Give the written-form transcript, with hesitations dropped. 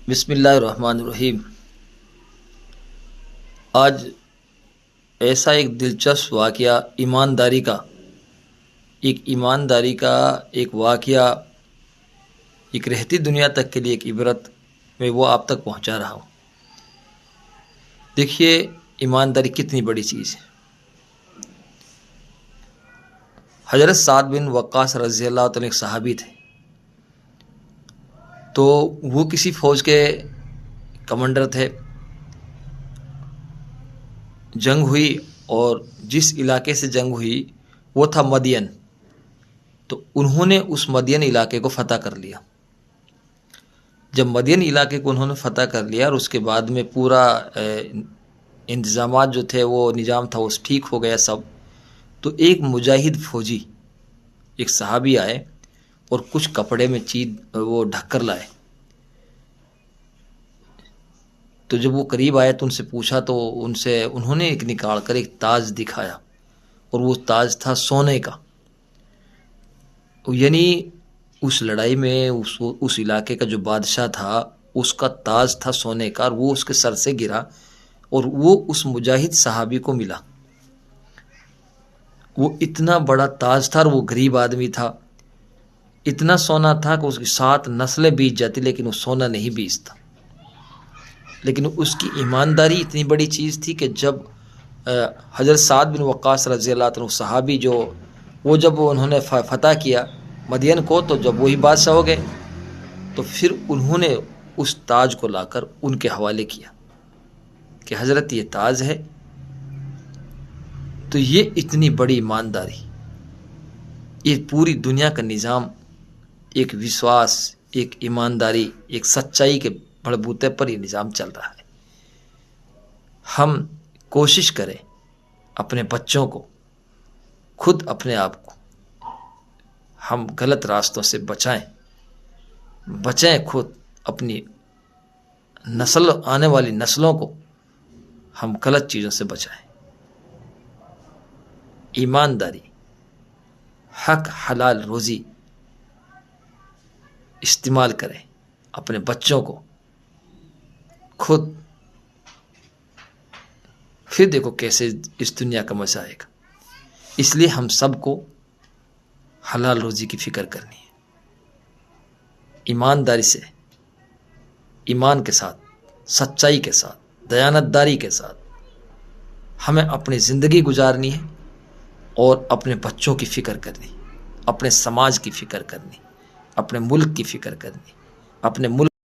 بسم اللہ الرحمن الرحیم۔ آج ایسا ایک دلچسپ واقعہ ایمانداری کا ایک واقعہ، ایک رہتی دنیا تک کے لیے ایک عبرت، میں وہ آپ تک پہنچا رہا ہوں۔ دیکھیے ایمانداری کتنی بڑی چیز ہے۔ حضرت سعد بن وقاص رضی اللہ عنہ ایک صحابی تھے، تو وہ کسی فوج کے کمانڈر تھے۔ جنگ ہوئی اور جس علاقے سے جنگ ہوئی وہ تھا مدین، تو انہوں نے اس مدین علاقے کو فتح کر لیا۔ جب مدین علاقے کو انہوں نے فتح کر لیا اور اس کے بعد میں پورا انتظامات جو تھے، وہ نظام تھا، وہ ٹھیک ہو گیا سب، تو ایک مجاہد فوجی، ایک صحابی آئے اور کچھ کپڑے میں وہ ڈھک کر لائے۔ تو جب وہ قریب آئے تو ان سے پوچھا، تو انہوں نے ایک نکال کر ایک تاج دکھایا، اور وہ تاج تھا سونے کا۔ یعنی اس لڑائی میں اس علاقے کا جو بادشاہ تھا، اس کا تاج تھا سونے کا، اور وہ اس کے سر سے گرا اور وہ اس مجاہد صحابی کو ملا۔ وہ اتنا بڑا تاج تھا اور وہ غریب آدمی تھا، اتنا سونا تھا کہ اس کی 7 نسلیں بیت جاتی، لیکن وہ سونا نہیں بیچتا۔ لیکن اس کی ایمانداری اتنی بڑی چیز تھی کہ جب حضرت سعد بن وقاص رضی اللہ عنہ صحابی جب انہوں نے فتح کیا مدین کو، تو جب وہی بادشاہ ہو گئے، تو پھر انہوں نے اس تاج کو لا کر ان کے حوالے کیا کہ حضرت یہ تاج ہے۔ تو یہ اتنی بڑی ایمانداری، یہ پوری دنیا کا نظام ایک وشواس، ایک ایمانداری، ایک سچائی کے بڑبوتے پر یہ نظام چل رہا ہے۔ ہم کوشش کریں اپنے بچوں کو، خود اپنے آپ کو ہم غلط راستوں سے بچائیں، خود اپنی آنے والی نسلوں کو ہم غلط چیزوں سے بچائیں۔ ایمانداری، حق حلال روزی استعمال کریں، اپنے بچوں کو، خود، پھر دیکھو کیسے اس دنیا کا مزہ آئے گا۔ اس لیے ہم سب کو حلال روزی کی فکر کرنی ہے، ایمانداری سے، ایمان کے ساتھ، سچائی کے ساتھ، دیانتداری کے ساتھ ہمیں اپنی زندگی گزارنی ہے، اور اپنے بچوں کی فکر کرنی، اپنے سماج کی فکر کرنی، اپنے ملک کی فکر کرنی، اپنے ملک